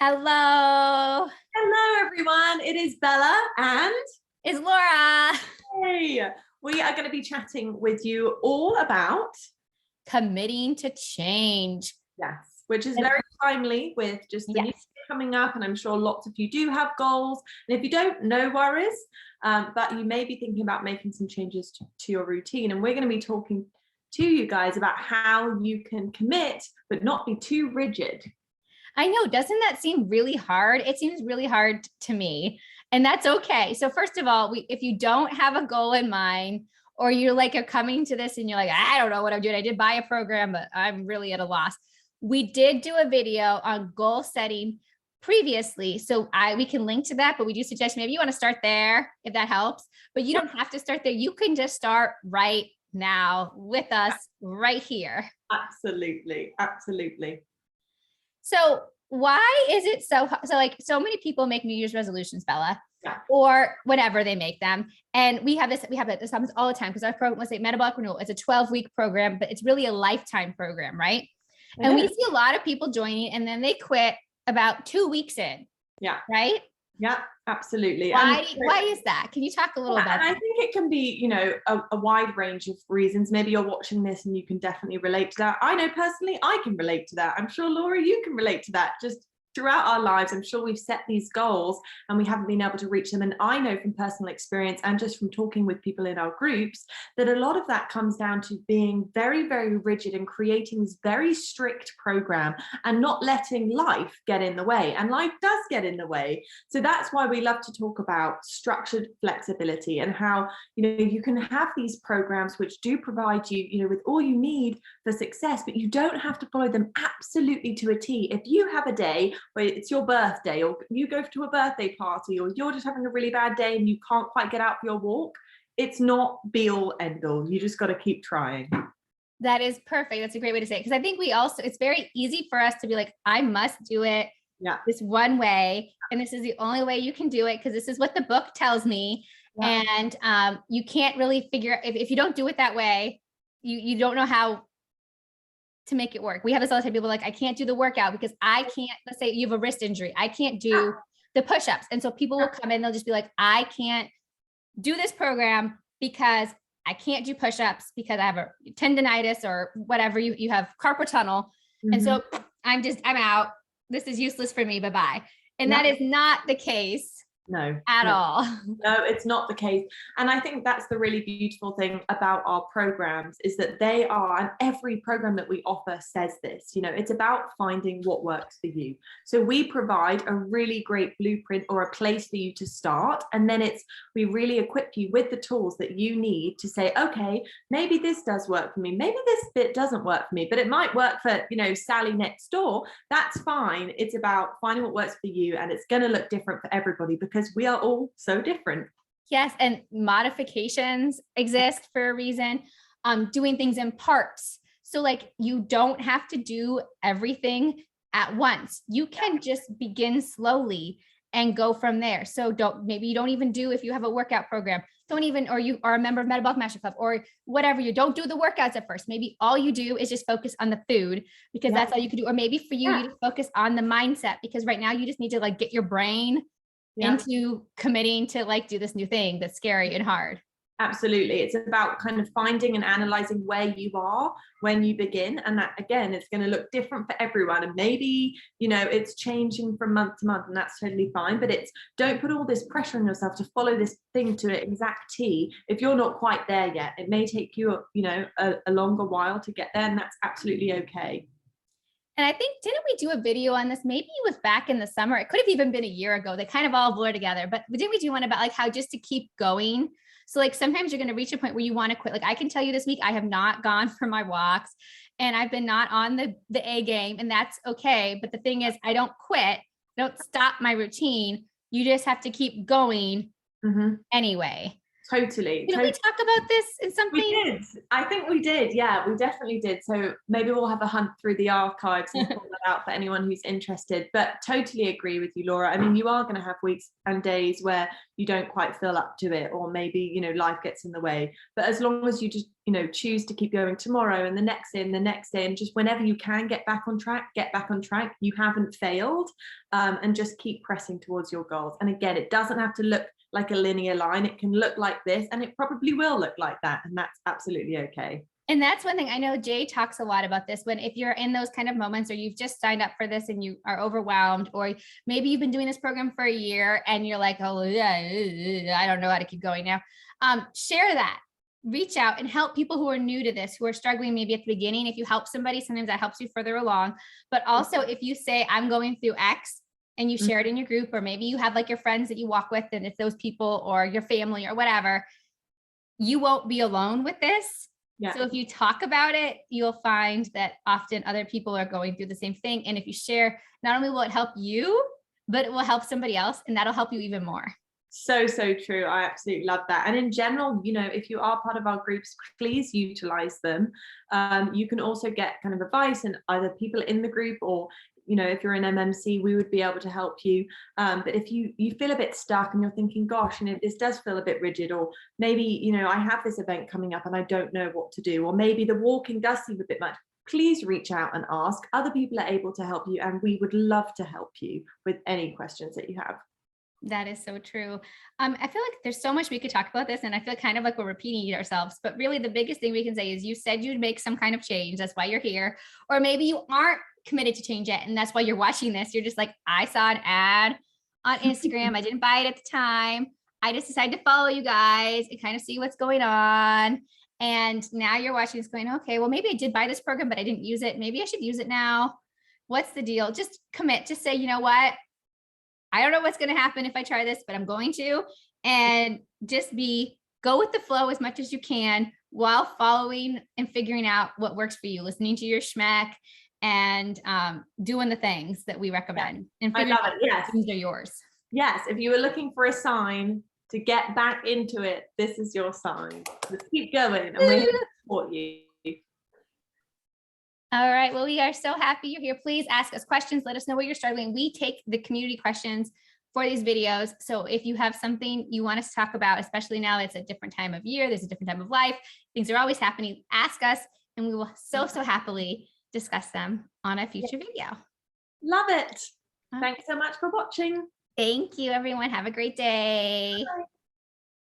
Hello. Hello, everyone. It is Bella and It's Laura. hey, we are going to be chatting with you all about Committing to change. yes, which is very timely with just the new year coming up, and I'm sure lots of you do have goals. And if you don't, no worries. But you may be thinking about making some changes to your routine, and we're going to be talking to you guys about how you can commit but not be too rigid. I know, doesn't that seem really hard? It seems really hard to me, and that's okay. So first of all, if you don't have a goal in mind, or you're like are coming to this and you're like, I don't know what I'm doing. I did buy a program, but I'm really at a loss. We did do a video on goal setting previously. So we can link to that, but we do suggest maybe you want to start there if that helps, but you don't have to start there. You can just start right now with us right here. Absolutely. Absolutely. So why is it so like so many people make New Year's resolutions, Bella, Yeah. or whatever they make them. And this happens all the time because our program, let's say Metabolic Renewal, it's a 12-week program, but it's really a lifetime program, right? And we see a lot of people joining and then they quit about 2 weeks in. Yeah. Right? Yeah, absolutely. Why is that? Can you talk a little about that? I think it can be, a wide range of reasons. Maybe you're watching this and you can definitely relate to that. I know personally I can relate to that. I'm sure, Laura, you can relate to that. Just throughout our lives, I'm sure we've set these goals and we haven't been able to reach them. And I know from personal experience and just from talking with people in our groups that a lot of that comes down to being very, very rigid and creating this very strict program and not letting life get in the way. And life does get in the way. So that's why we love to talk about structured flexibility and how, you can have these programs which do provide you, with all you need for success, but you don't have to follow them absolutely to a T. If you have a day where it's your birthday or you go to a birthday party or you're just having a really bad day and you can't quite get out for your walk, it's not be all end all. You just got to keep trying. That is perfect. That's a great way to say it. Because I think it's very easy for us to be like, I must do it this one way. And this is the only way you can do it because this is what the book tells me. Yeah. And you can't really figure if you don't do it that way, you don't know how to make it work. We have this all the time. People are like, I can't do the workout because I can't, let's say you have a wrist injury. I can't do the push-ups. And so people will come in, they'll just be like, I can't do this program because I can't do push-ups because I have a tendonitis or whatever, you have carpal tunnel. Mm-hmm. And so I'm out. This is useless for me. Bye-bye. And that is not the case. No, at all. No, it's not the case. And I think that's the really beautiful thing about our programs is that they are, and every program that we offer says this, it's about finding what works for you. So we provide a really great blueprint or a place for you to start. And then we really equip you with the tools that you need to say, okay, maybe this does work for me. Maybe this bit doesn't work for me, but it might work for, Sally next door. That's fine. It's about finding what works for you. And it's going to look different for everybody because we are all so different. Yes. And modifications exist for a reason. Doing things in parts. So like you don't have to do everything at once. You can just begin slowly and go from there. So maybe you don't even do, if you have a workout program, or you are a member of Metabolic Master Club or whatever, you don't do the workouts at first. Maybe all you do is just focus on the food because that's all you can do. Or maybe for you, you just focus on the mindset because right now you just need to like get your brain into committing to like do this new thing that's scary and hard. Absolutely. It's about kind of finding and analyzing where you are when you begin. And that, again, it's going to look different for everyone. And maybe, it's changing from month to month and that's totally fine. But don't put all this pressure on yourself to follow this thing to an exact T. If you're not quite there yet, it may take you, a longer while to get there. And that's absolutely okay. And I think, didn't we do a video on this? Maybe it was back in the summer. It could have even been a year ago. They kind of all blur together, but didn't we do one about like how just to keep going? So like sometimes you're going to reach a point where you want to quit. Like I can tell you this week, I have not gone for my walks and I've been not on the A game and that's okay. But the thing is, I don't quit. I don't stop my routine. You just have to keep going anyway. Totally. Did we talk about this in something? We did. I think we did. Yeah, we definitely did. So maybe we'll have a hunt through the archives and pull that out for anyone who's interested, but totally agree with you, Laura. I mean, you are going to have weeks and days where you don't quite feel up to it, or maybe, you know, life gets in the way. But as long as you just, you know, choose to keep going tomorrow and the next day and the next day, and just whenever you can get back on track, you haven't failed, and just keep pressing towards your goals. And again, it doesn't have to look like a linear line. It can look like this, and it probably will look like that. And that's absolutely okay. And that's one thing I know Jay talks a lot about this, when if you're in those kind of moments, or you've just signed up for this and you are overwhelmed, or maybe you've been doing this program for a year and you're like, oh yeah, I don't know how to keep going now. Share that, reach out and help people who are new to this, who are struggling maybe at the beginning. If you help somebody, sometimes that helps you further along. But also if you say, I'm going through X, and you share it in your group, or maybe you have like your friends that you walk with, and if those people, or your family or whatever, you won't be alone with this. Yeah. So if you talk about it, you'll find that often other people are going through the same thing. And if you share, not only will it help you, but it will help somebody else, and that'll help you even more. So true. I absolutely love that. And in general, you know, if you are part of our groups, please utilize them. You can also get kind of advice, and either people in the group, or, you know, if you're an MMC, we would be able to help you. But if you feel a bit stuck and you're thinking, gosh, you know, this does feel a bit rigid, or maybe, you know, I have this event coming up and I don't know what to do, or maybe the walking does seem a bit much, please reach out and ask. Other people are able to help you, and we would love to help you with any questions that you have. That is so true. I feel like there's so much we could talk about this, and I feel kind of like we're repeating ourselves, but really the biggest thing we can say is, you said you'd make some kind of change. That's why you're here. Or maybe you aren't committed to change yet, and that's why you're watching this. You're just like, I saw an ad on Instagram. I didn't buy it at the time. I just decided to follow you guys and kind of see what's going on. And now you're watching this going, okay, well, maybe I did buy this program, but I didn't use it. Maybe I should use it now. What's the deal? Just commit. Just say, you know what? I don't know what's going to happen if I try this, but I'm going to. And just go with the flow as much as you can, while following and figuring out what works for you, listening to your schmack, and doing the things that we recommend. And I love it. Yes. These are yours. Yes. If you were looking for a sign to get back into it, this is your sign. Just keep going, and we're here to support you. All right. Well, we are so happy you're here. Please ask us questions. Let us know where you're struggling. We take the community questions for these videos. So if you have something you want us to talk about, especially now it's a different time of year, there's a different time of life, things are always happening, ask us, and we will so happily discuss them on a future video. Love it. Thanks so much for watching. Thank you, everyone. Have a great day. Bye.